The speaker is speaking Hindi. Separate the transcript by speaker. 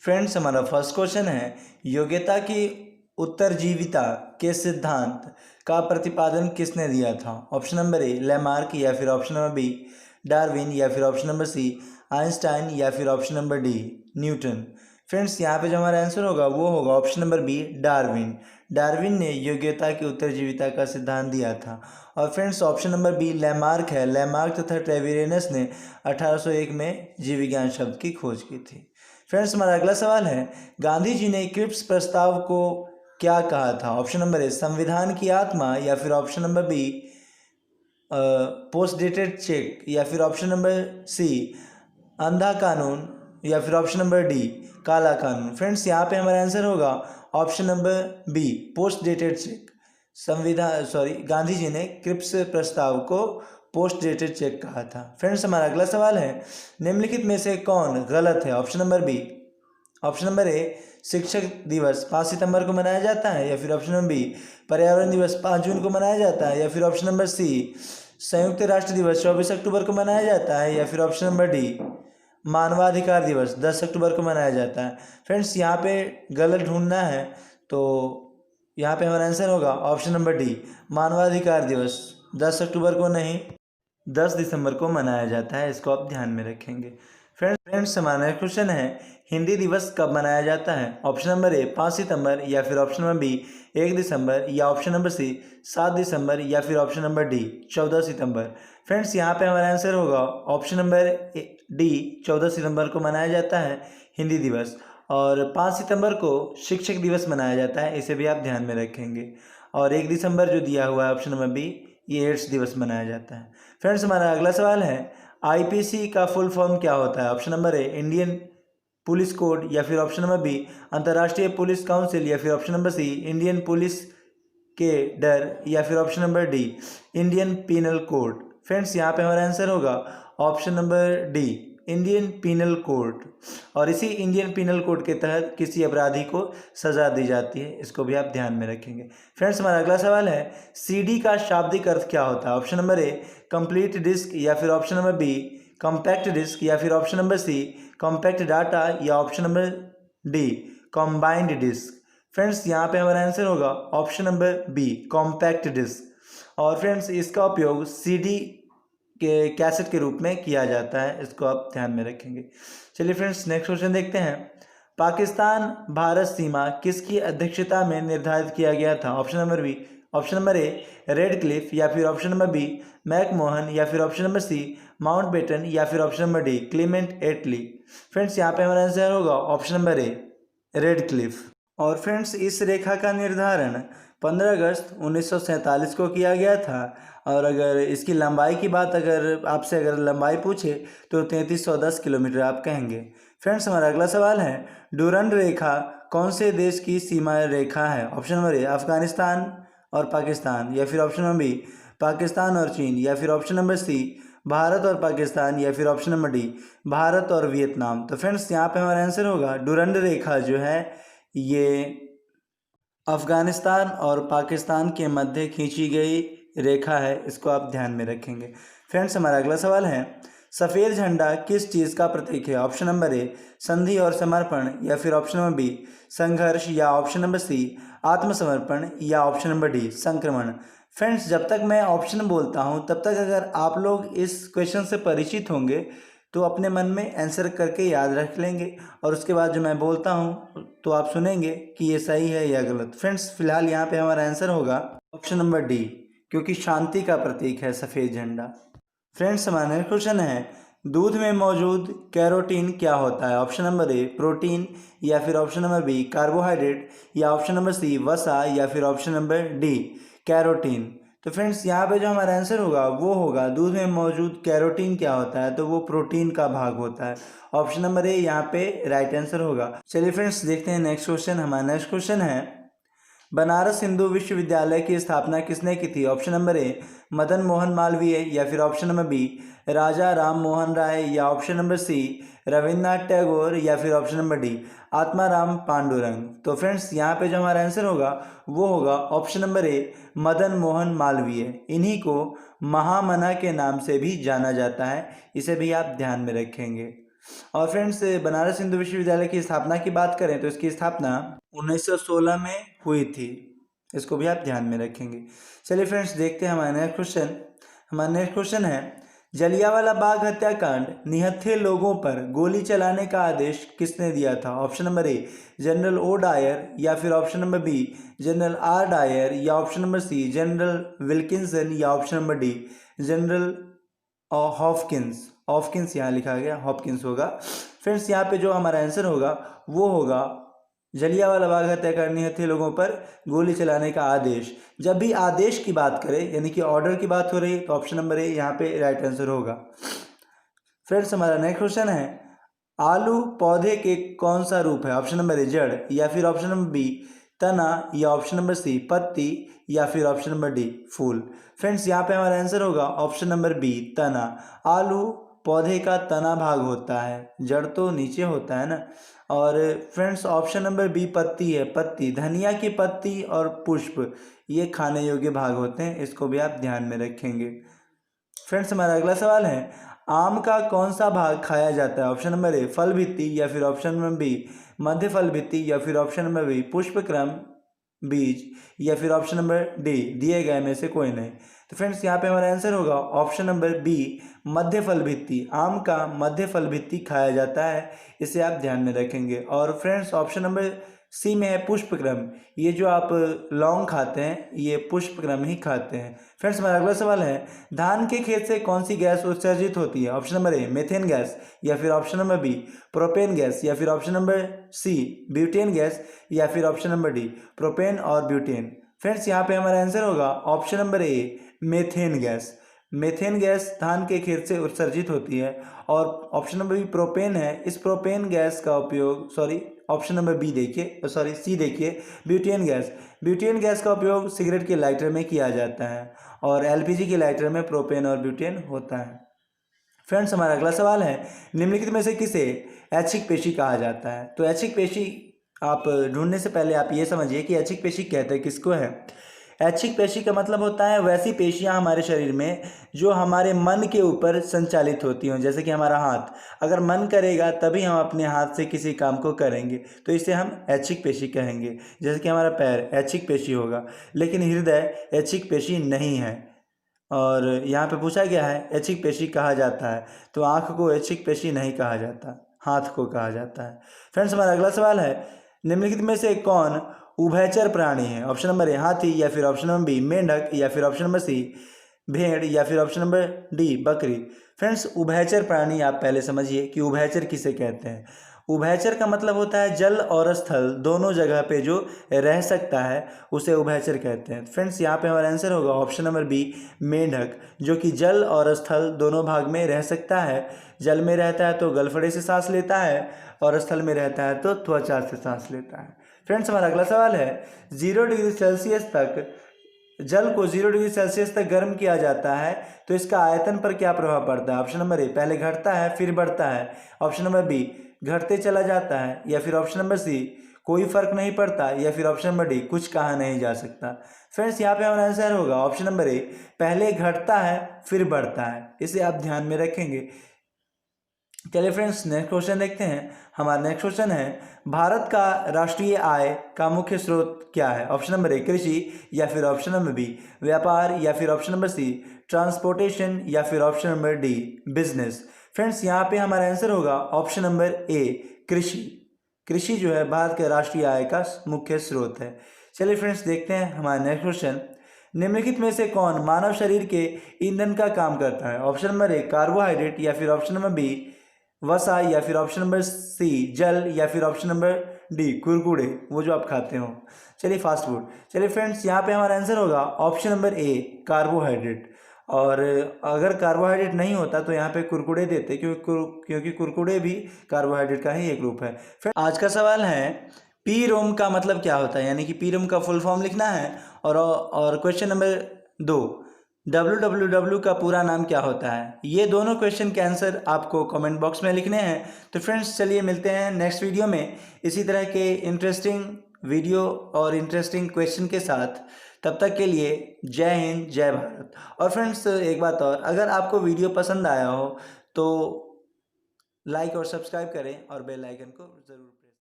Speaker 1: फ्रेंड्स, हमारा फर्स्ट क्वेश्चन है, योग्यता की उत्तरजीविता के सिद्धांत का प्रतिपादन किसने दिया था? ऑप्शन नंबर ए लैमार्क, या फिर ऑप्शन नंबर बी डार्विन, या फिर ऑप्शन नंबर सी आइंस्टाइन, या फिर option number D Newton. Friends, यहाँ पे जो हमारा आंसर होगा वो होगा option number B Darwin. Darwin ने योग्यता की उत्तरजीविता का सिद्धांत दिया था। और friends, option number B Lamarck है। लैमार्क तथा ट्रेविरेनस ने 1801 में जीव विज्ञान शब्द की खोज की थी। फ्रेंड्स, हमारा अगला सवाल है, गांधी जी ने क्रिप्स प्रस्ताव को क्या कहा था? ऑप्शन नंबर ए संविधान की आत्मा, या फिर option number B post dated cheque, या फिर ऑप्शन नंबर सी अंधा कानून, या फिर ऑप्शन नंबर डी काला कानून। फ्रेंड्स, यहाँ पे हमारा आंसर होगा option number B post dated cheque. Gandhi ji ने क्रिप्स प्रस्ताव को पोस्ट डेटेड चेक कहा था। फ्रेंड्स, हमारा अगला सवाल है, निम्नलिखित में से कौन गलत है? Option number B, option number A शिक्षक दिवस 5 सितंबर को मनाया जाता है, या फिर ऑप्शन नंबर बी पर्यावरण दिवस 5 जून को मनाया जाता है, या फिर ऑप्शन नंबर सी संयुक्त राष्ट्र दिवस 24 अक्टूबर को मनाया जाता है, या फिर ऑप्शन नंबर डी मानवाधिकार दिवस 10 अक्टूबर को मनाया जाता है। फ्रेंड्स, यहाँ पे गलत ढूंढना है तो यहाँ पे हमारा आंसर होगा ऑप्शन नंबर डी मानवाधिकार दिवस 10 अक्टूबर को नहीं 10 दिसंबर को मनाया जाता है। इसको आप ध्यान में रखेंगे। फ्रेंड्स, हमारा क्वेश्चन है, हिंदी दिवस कब मनाया जाता है? ऑप्शन नंबर ए 5 सितंबर, या फिर ऑप्शन नंबर बी 1 दिसंबर, या ऑप्शन नंबर सी 7 दिसंबर, या फिर ऑप्शन नंबर डी 14 सितंबर। फ्रेंड्स, यहाँ पे हमारा आंसर होगा ऑप्शन नंबर डी 14 सितंबर को मनाया जाता है हिंदी दिवस। और 5 सितंबर को शिक्षक दिवस मनाया जाता है, इसे भी आप ध्यान में रखेंगे। और 1 दिसंबर जो दिया हुआ है ऑप्शन नंबर बी, ये एड्स दिवस मनाया जाता है। फ्रेंड्स, हमारा अगला सवाल है, आईपीसी का फुल फॉर्म क्या होता है? Option number A Indian police code, या फिर ऑप्शन नंबर बी अंतर्राष्ट्रीय पुलिस काउंसिल, या फिर option number C Indian police cadre, या फिर option number D Indian penal code. Friends, यहाँ पे हमारा आंसर होगा option number D Indian penal code. और इसी इंडियन पीनल कोड के तहत किसी अपराधी को सजा दी जाती है, इसको भी आप ध्यान में रखेंगे। फ्रेंड्स, हमारा अगला सवाल है, सीडी का शाब्दिक अर्थ क्या होता है? Option number A complete disc, या फिर option number B compact disc, या फिर option number C compact data, या option number D combined disc. Friends, यहाँ पे हमारा आंसर होगा option number B compact disc. और फ्रेंड्स, इसका उपयोग सीडी के कैसेट के रूप में किया जाता है, इसको आप ध्यान में रखेंगे। चलिए फ्रेंड्स, नेक्स्ट क्वेश्चन देखते हैं, पाकिस्तान भारत सीमा किसकी अध्यक्षता में निर्धारित किया गया था? ऑप्शन नंबर ए रेड क्लिफ, या फिर ऑप्शन नंबर बी मैकमोहन, या फिर ऑप्शन नंबर सी माउंटबेटन, या फिर ऑप्शन नंबर डी क्लीमेंट एटली। फ्रेंड्स, यहाँ पे हमारा आंसर होगा ऑप्शन नंबर ए रेड क्लिफ। और फ्रेंड्स, इस रेखा का निर्धारण 15 अगस्त 1947 को किया गया था। और अगर इसकी लंबाई की बात अगर लंबाई पूछे तो 3310 किलोमीटर आप कहेंगे। फ्रेंड्स, हमारा अगला सवाल है, डूरंड रेखा कौन से देश की सीमा रेखा है? ऑप्शन नंबर ए अफगानिस्तान और पाकिस्तान, या फिर ऑप्शन नंबर बी पाकिस्तान और चीन, या फिर ऑप्शन नंबर सी भारत और पाकिस्तान, या फिर ऑप्शन नंबर डी भारत और वियतनाम। तो फ्रेंड्स, यहाँ पे हमारा आंसर होगा डूरंड रेखा जो है ये अफगानिस्तान और पाकिस्तान के मध्य खींची गई रेखा है, इसको आप ध्यान में रखेंगे। फ्रेंड्स, हमारा अगला सवाल है, सफ़ेद झंडा किस चीज़ का प्रतीक है? ऑप्शन नंबर ए संधि और समर्पण, या फिर ऑप्शन नंबर बी संघर्ष, या ऑप्शन नंबर सी आत्मसमर्पण, या ऑप्शन नंबर डी संक्रमण। फ्रेंड्स, जब तक मैं ऑप्शन बोलता हूँ तब तक अगर आप लोग इस क्वेश्चन से परिचित होंगे तो अपने मन में आंसर करके याद रख लेंगे, और उसके बाद जो मैं बोलता हूँ तो आप सुनेंगे कि ये सही है या गलत। फ्रेंड्स, फिलहाल यहाँ पे हमारा आंसर होगा ऑप्शन नंबर डी, क्योंकि शांति का प्रतीक है सफ़ेद झंडा। फ्रेंड्स, हमारा क्वेश्चन है, दूध में मौजूद कैरोटीन क्या होता है? ऑप्शन नंबर ए प्रोटीन, या फिर ऑप्शन नंबर बी कार्बोहाइड्रेट, या ऑप्शन नंबर सी वसा, या फिर ऑप्शन नंबर डी कैरोटीन। तो फ्रेंड्स, यहाँ पे जो हमारा आंसर होगा वो होगा दूध में मौजूद कैरोटीन क्या होता है, तो वो प्रोटीन का भाग होता है। ऑप्शन नंबर ए यहाँ पे राइट आंसर होगा। चलिए फ्रेंड्स, देखते हैं नेक्स्ट क्वेश्चन। हमारा नेक्स्ट क्वेश्चन है, बनारस हिंदू विश्वविद्यालय की स्थापना किसने की थी? Option number A Madan Mohan Malviya, या फिर option number B Raja Ram Mohan Roy, या option number C Rabindranath Tagore, या फिर option number D Atmaram Pandurang. तो फ्रेंड्स, यहाँ पे जो हमारा आंसर होगा वो होगा option number A Madan Mohan Malviya. इन्हीं को महामना के नाम से भी जाना जाता है, इसे भी आप ध्यान में रखेंगे। और फ्रेंड्स बनारस हिंदू विश्वविद्यालय की स्थापना की बात करें तो इसकी स्थापना 1916 में हुई थी, इसको भी आप ध्यान में रखेंगे। चलिए फ्रेंड्स देखते हैं हमारा नेक्स्ट क्वेश्चन। हमारा नेक्स्ट क्वेश्चन है, जलियांवाला बाग हत्याकांड निहत्थे लोगों पर गोली चलाने का आदेश किसने दिया था? Option number A general O Dyer, या फिर option number B general R Dyer, या option number C general Wilkinson, या option number D general Hopkins. Hopkins यहाँ लिखा गया, हॉपकिंस होगा। फ्रेंड्स यहाँ पे जो हमारा आंसर होगा वो होगा जलियांवाला बाग हत्याकांड निहत्थे लोगों पर गोली चलाने का आदेश। जब भी आदेश की बात करें यानी कि ऑर्डर की बात हो रही है तो ऑप्शन नंबर ए यहाँ पे राइट आंसर होगा। फ्रेंड्स हमारा नेक्स्ट क्वेश्चन है, आलू पौधे के कौन सा रूप है? ऑप्शन नंबर ए जड़, या फिर ऑप्शन नंबर बी तना, या ऑप्शन नंबर सी पत्ती, या फिर ऑप्शन नंबर डी फूल। फ्रेंड्स यहाँ पे हमारा आंसर होगा ऑप्शन नंबर बी तना। आलू पौधे का तना भाग होता है, जड़ तो नीचे होता है ना। और फ्रेंड्स ऑप्शन नंबर बी पत्ती है, पत्ती। धनिया की पत्ती और पुष्प ये खाने योग्य भाग होते हैं, इसको भी आप ध्यान में रखेंगे। फ्रेंड्स हमारा अगला सवाल है, आम का कौन सा भाग खाया जाता है? ऑप्शन नंबर ए फल भित्ति, या फिर ऑप्शन नंबर बी मध्य फल भित्ति, या फिर ऑप्शन नंबर बी पुष्पक्रम बीज, या फिर ऑप्शन नंबर डी दिए गए में से कोई नहीं। तो फ्रेंड्स यहाँ पे हमारा आंसर होगा ऑप्शन नंबर बी मध्य फल भित्ति। आम का मध्य फल भित्ति खाया जाता है, इसे आप ध्यान में रखेंगे। और फ्रेंड्स ऑप्शन नंबर सी में है पुष्पक्रम, ये जो आप लौंग खाते हैं ये पुष्पक्रम ही खाते हैं। फ्रेंड्स हमारा अगला सवाल है, धान के खेत से कौन सी गैस उत्सर्जित होती है? Option number A methane gas, या फिर option number B propane gas, या फिर option number C butane gas, या फिर ऑप्शन नंबर डी प्रोपेन और ब्यूटेन। फ्रेंड्स यहाँ पे हमारा आंसर होगा option number A methane gas. Methane gas धान के खेत से उत्सर्जित होती है। और ऑप्शन नंबर बी प्रोपेन है, इस प्रोपेन गैस का उपयोग ऑप्शन नंबर बी देखिए, सी देखिए ब्यूटेन गैस। ब्यूटेन गैस का उपयोग सिगरेट के लाइटर में किया जाता है, और एलपीजी के लाइटर में प्रोपेन और ब्यूटेन होता है। फ्रेंड्स हमारा अगला सवाल है, निम्नलिखित में से किसे ऐच्छिक पेशी कहा जाता है? तो ऐच्छिक पेशी आप ढूंढने से पहले आप ये समझिए कि ऐच्छिक पेशी कहते हैं किसको है। ऐच्छिक पेशी का मतलब होता है वैसी पेशियां हमारे शरीर में जो हमारे मन के ऊपर संचालित होती हों। जैसे कि हमारा हाथ, अगर मन करेगा तभी हम अपने हाथ से किसी काम को करेंगे, तो इसे हम ऐच्छिक पेशी कहेंगे। जैसे कि हमारा पैर ऐच्छिक पेशी होगा, लेकिन हृदय ऐच्छिक पेशी नहीं है। और यहाँ पे पूछा गया है ऐच्छिक पेशी कहा जाता है, तो आँख को ऐच्छिक पेशी नहीं कहा जाता, हाथ को कहा जाता है। फ्रेंड्स हमारा अगला सवाल है, निम्नलिखित में से कौन उभयचर प्राणी है? ऑप्शन नंबर ए हाथी, या फिर ऑप्शन नंबर बी मेंढक, या फिर ऑप्शन नंबर सी भेड़, या फिर ऑप्शन नंबर डी बकरी। फ्रेंड्स उभयचर प्राणी आप पहले समझिए कि उभयचर किसे कहते हैं। उभयचर का मतलब होता है जल और स्थल दोनों जगह पे जो रह सकता है उसे उभयचर कहते हैं। फ्रेंड्स यहाँ पे हमारा आंसर होगा ऑप्शन नंबर बी मेंढक, जो कि जल और स्थल दोनों भाग में रह सकता है। जल में रहता है तो गलफड़े से सांस लेता है, और स्थल में रहता है तो त्वचा से सांस लेता है। फ्रेंड्स हमारा अगला सवाल है, 0 डिग्री सेल्सियस तक जल को 0 डिग्री सेल्सियस तक गर्म किया जाता है तो इसका आयतन पर क्या प्रभाव पड़ता है? ऑप्शन नंबर ए पहले घटता है फिर बढ़ता है, ऑप्शन नंबर बी घटते चला जाता है, या फिर ऑप्शन नंबर सी कोई फर्क नहीं पड़ता, या फिर ऑप्शन नंबर डी कुछ कहा नहीं जा सकता। फ्रेंड्स यहाँ पे हमारा आंसर होगा ऑप्शन नंबर ए पहले घटता है फिर बढ़ता है, इसे आप ध्यान में रखेंगे। चलिए फ्रेंड्स नेक्स्ट क्वेश्चन देखते हैं। हमारा नेक्स्ट क्वेश्चन है, भारत का राष्ट्रीय आय का मुख्य स्रोत क्या है? ऑप्शन नंबर ए कृषि, या फिर ऑप्शन नंबर बी व्यापार, या फिर ऑप्शन नंबर सी ट्रांसपोर्टेशन, या फिर option number D business. Friends यहाँ पे हमारा आंसर होगा ऑप्शन नंबर ए कृषि। कृषि जो है भारत के राष्ट्रीय आय का मुख्य स्रोत है। चलिए फ्रेंड्स देखते हैं हमारा नेक्स्ट क्वेश्चन, निम्नलिखित में से कौन मानव शरीर के ईंधन का काम करता है? ऑप्शन नंबर ए कार्बोहाइड्रेट, या फिर ऑप्शन नंबर बी वसा, या फिर ऑप्शन नंबर सी जल, या फिर ऑप्शन नंबर डी कुरकुरे, वो जो आप खाते हो। चलिए फास्ट फूड। चलिए फ्रेंड्स यहाँ पे हमारा आंसर होगा ऑप्शन नंबर ए कार्बोहाइड्रेट। और अगर कार्बोहाइड्रेट नहीं होता तो यहाँ पे कुरकुरे देते, क्योंकि कुरकुरे भी कार्बोहाइड्रेट का ही एक रूप है। फिर आज का सवाल है, पी रोम का मतलब क्या होता है? यानी कि पी रोम का फुल फॉर्म लिखना है। और क्वेश्चन नंबर 2 www का पूरा नाम क्या होता है? ये दोनों क्वेश्चन के आंसर आपको कमेंट बॉक्स में लिखने हैं। तो फ्रेंड्स चलिए मिलते हैं नेक्स्ट वीडियो में इसी तरह के इंटरेस्टिंग वीडियो और इंटरेस्टिंग क्वेश्चन के साथ। तब तक के लिए जय हिंद जय भारत। और फ्रेंड्स एक बात और, अगर आपको वीडियो पसंद आया हो तो लाइक और सब्सक्राइब करें और बेल आइकन को ज़रूर